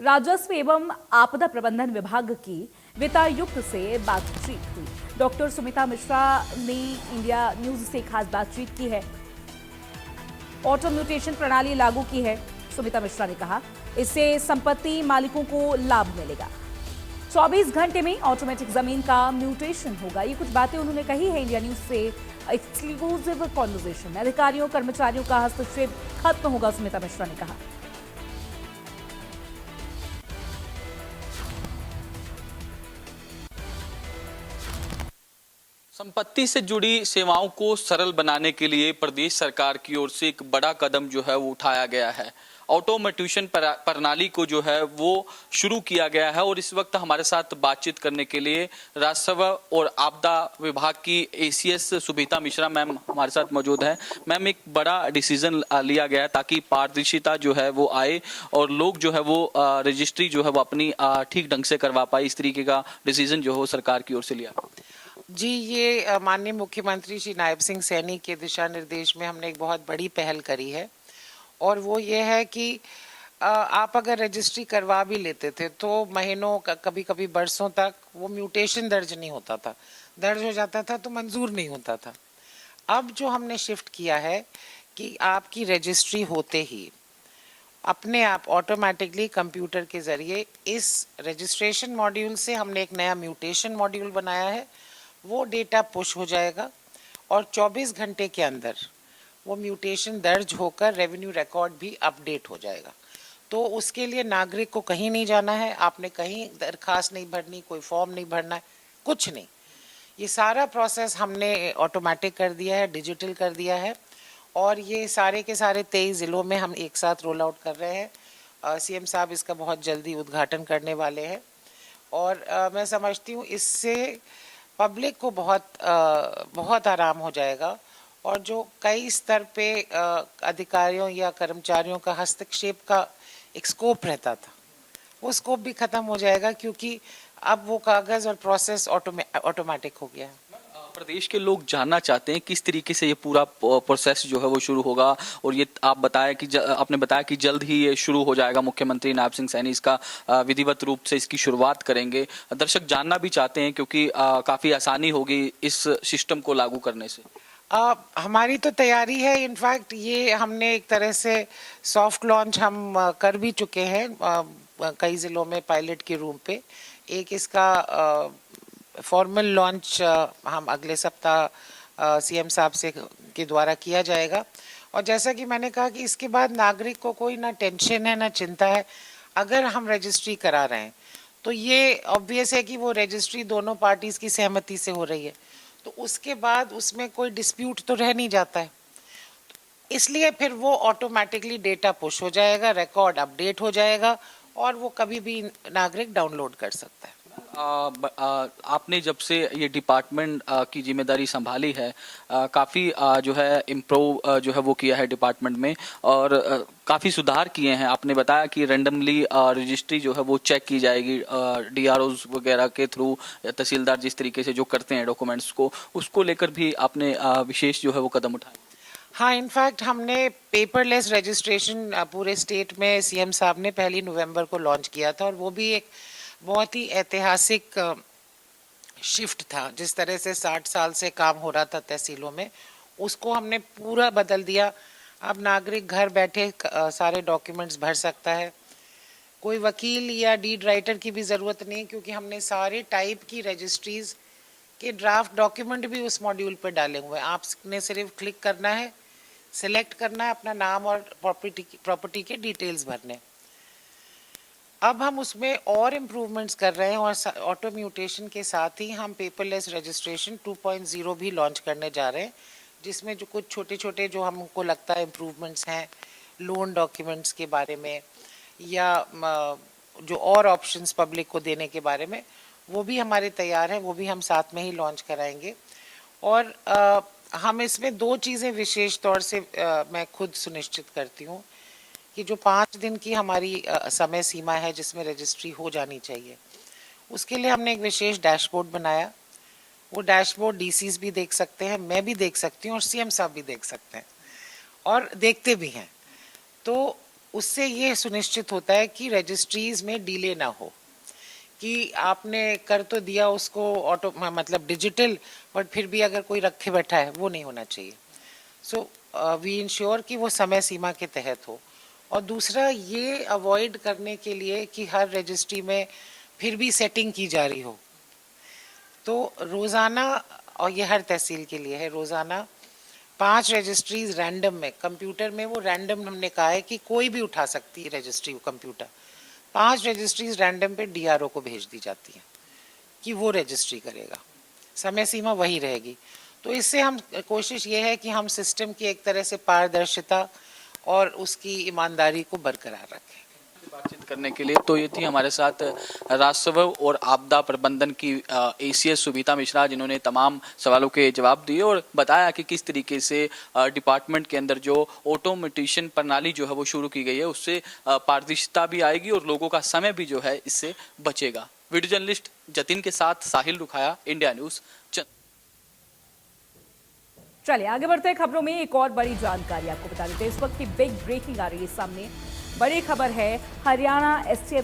राजस्व एवं आपदा प्रबंधन विभाग की वित्तायुक्त से बातचीत हुई। डॉक्टर सुमिता मिश्रा ने इंडिया न्यूज से खास बातचीत की है। ऑटो म्यूटेशन प्रणाली लागू की है। सुमिता मिश्रा ने कहा, इससे संपत्ति मालिकों को लाभ मिलेगा। 24 घंटे में ऑटोमेटिक जमीन का म्यूटेशन होगा। ये कुछ बातें उन्होंने कही है इंडिया न्यूज से एक्सक्लूसिव कॉन्वर्सेशन में। अधिकारियों कर्मचारियों का हस्तक्षेप खत्म होगा, सुमिता मिश्रा ने कहा। संपत्ति से जुड़ी सेवाओं को सरल बनाने के लिए प्रदेश सरकार की ओर से एक बड़ा कदम जो है वो उठाया गया है। ऑटोमेशन प्रणाली को जो है वो शुरू किया गया है और इस वक्त हमारे साथ बातचीत करने के लिए राजस्व और आपदा विभाग की एसीएस सुमिता मिश्रा मैम हमारे साथ मौजूद है। मैम, एक बड़ा डिसीजन लिया गया है ताकि पारदर्शिता जो है वो आए और लोग जो है वो रजिस्ट्री जो है वो अपनी ठीक ढंग से करवा पाए। इस तरीके का डिसीजन जो है सरकार की ओर से लिया जी। ये माननीय मुख्यमंत्री श्री नायब सिंह सैनी के दिशा निर्देश में हमने एक बहुत बड़ी पहल करी है और वो ये है कि आप अगर रजिस्ट्री करवा भी लेते थे तो महीनों कभी कभी बरसों तक वो म्यूटेशन दर्ज नहीं होता था, दर्ज हो जाता था तो मंजूर नहीं होता था। अब जो हमने शिफ्ट किया है कि आपकी रजिस्ट्री होते ही अपने आप ऑटोमेटिकली कंप्यूटर के ज़रिए इस रजिस्ट्रेशन मॉड्यूल से हमने एक नया म्यूटेशन मॉड्यूल बनाया है। वो डेटा पुश हो जाएगा और 24 घंटे के अंदर वो म्यूटेशन दर्ज होकर रेवेन्यू रिकॉर्ड भी अपडेट हो जाएगा। तो उसके लिए नागरिक को कहीं नहीं जाना है, आपने कहीं दरखास्त नहीं भरनी, कोई फॉर्म नहीं भरना है, कुछ नहीं। ये सारा प्रोसेस हमने ऑटोमेटिक कर दिया है, डिजिटल कर दिया है और ये सारे के सारे 23 ज़िलों में हम एक साथ रोल आउट कर रहे हैं। सीएम साहब इसका बहुत जल्दी उद्घाटन करने वाले हैं और मैं समझती हूँ इससे पब्लिक को बहुत आराम हो जाएगा और जो कई स्तर पे अधिकारियों या कर्मचारियों का हस्तक्षेप का एक स्कोप रहता था, वो स्कोप भी खत्म हो जाएगा क्योंकि अब वो कागज़ और प्रोसेस ऑटोमेटिक हो गया है। प्रदेश के लोग जानना चाहते हैं किस तरीके से ये पूरा प्रोसेस जो है वो शुरू होगा और ये आप बताया कि आपने बताया कि जल्द ही ये शुरू हो जाएगा। मुख्यमंत्री नायब सिंह सैनी इसका विधिवत रूप से इसकी शुरुआत करेंगे। दर्शक जानना भी चाहते हैं क्योंकि काफ़ी आसानी होगी इस सिस्टम को लागू करने से। हमारी तो तैयारी है। इनफैक्ट ये हमने एक तरह से सॉफ्ट लॉन्च हम कर भी चुके हैं कई ज़िलों में पायलट के रूप पे। एक इसका फॉर्मल लॉन्च हम अगले सप्ताह सीएम साहब से के द्वारा किया जाएगा और जैसा कि मैंने कहा कि इसके बाद नागरिक को कोई ना टेंशन है ना चिंता है। अगर हम रजिस्ट्री करा रहे हैं तो ये ऑब्वियस है कि वो रजिस्ट्री दोनों पार्टीज़ की सहमति से हो रही है, तो उसके बाद उसमें कोई डिस्प्यूट तो रह नहीं जाता है। इसलिए फिर वो ऑटोमेटिकली डेटा पुश हो जाएगा, रिकॉर्ड अपडेट हो जाएगा और वो कभी भी नागरिक डाउनलोड कर सकता है। आपने जब से ये डिपार्टमेंट की जिम्मेदारी संभाली है काफ़ी जो है इम्प्रूव जो है वो किया है डिपार्टमेंट में और काफ़ी सुधार किए हैं। आपने बताया कि रैंडमली रजिस्ट्री जो है वो चेक की जाएगी डीआरओज वगैरह के थ्रू, तहसीलदार जिस तरीके से जो करते हैं डॉक्यूमेंट्स को, उसको लेकर भी आपने विशेष जो है वो कदम उठाए। हाँ, इनफैक्ट हमने पेपरलेस रजिस्ट्रेशन पूरे स्टेट में सीएम साहब ने 1 नवंबर को लॉन्च किया था और वो भी एक बहुत ही ऐतिहासिक शिफ्ट था। जिस तरह से 60 साल से काम हो रहा था तहसीलों में, उसको हमने पूरा बदल दिया। अब नागरिक घर बैठे सारे डॉक्यूमेंट्स भर सकता है, कोई वकील या डीड राइटर की भी ज़रूरत नहीं क्योंकि हमने सारे टाइप की रजिस्ट्रीज़ के ड्राफ्ट डॉक्यूमेंट भी उस मॉड्यूल पर डाले हुए हैं। आपने सिर्फ क्लिक करना है, सिलेक्ट करना है अपना नाम और प्रॉपर्टी के डिटेल्स भरने। अब हम उसमें और इम्प्रूवमेंट्स कर रहे हैं और ऑटो म्यूटेशन के साथ ही हम पेपरलेस रजिस्ट्रेशन 2.0 भी लॉन्च करने जा रहे हैं, जिसमें जो कुछ छोटे छोटे जो हमको लगता है इम्प्रूवमेंट्स हैं लोन डॉक्यूमेंट्स के बारे में या जो और ऑप्शंस पब्लिक को देने के बारे में, वो भी हमारे तैयार हैं, वो भी हम साथ में ही लॉन्च कराएंगे। और हम इसमें 2 चीज़ें विशेष तौर से मैं खुद सुनिश्चित करती हूँ कि जो 5 दिन की हमारी समय सीमा है जिसमें रजिस्ट्री हो जानी चाहिए, उसके लिए हमने एक विशेष डैशबोर्ड बनाया। वो डैशबोर्ड डीसीज भी देख सकते हैं, मैं भी देख सकती हूँ और सीएम साहब भी देख सकते हैं और देखते भी हैं। तो उससे ये सुनिश्चित होता है कि रजिस्ट्रीज में डिले ना हो, कि आपने कर तो दिया उसको ऑटो मतलब डिजिटल, बट फिर भी अगर कोई रखे बैठा है वो नहीं होना चाहिए। सो वी इंश्योर कि वो समय सीमा के तहत हो। और दूसरा ये अवॉइड करने के लिए कि हर रजिस्ट्री में फिर भी सेटिंग की जा रही हो, तो रोज़ाना, और ये हर तहसील के लिए है, रोज़ाना 5 रजिस्ट्रीज रैंडम में, कंप्यूटर में वो रैंडम हमने कहा है कि कोई भी उठा सकती है रजिस्ट्री कंप्यूटर, 5 रजिस्ट्रीज रैंडम पे डीआरओ को भेज दी जाती हैं कि वो रजिस्ट्री करेगा, समय सीमा वही रहेगी। तो इससे हम कोशिश ये है कि हम सिस्टम की एक तरह से पारदर्शिता और उसकी ईमानदारी को बरकरार रखें। बातचीत करने के लिए तो ये थी हमारे साथ राजस्व और आपदा प्रबंधन की एसीएस सुमिता मिश्रा, जिन्होंने तमाम सवालों के जवाब दिए और बताया कि किस तरीके से डिपार्टमेंट के अंदर जो ऑटोमेटिशन प्रणाली जो है वो शुरू की गई है, उससे पारदर्शिता भी आएगी और लोगों का समय भी जो है इससे बचेगा। वीडियो जर्नलिस्ट जतिन के साथ साहिल रुखाया, इंडिया न्यूज। चलिए आगे बढ़ते हैं खबरों में। एक और बड़ी जानकारी आपको बता देते हैं, इस वक्त की बिग ब्रेकिंग आ रही है सामने। बड़ी खबर है, हरियाणा एसटीएफ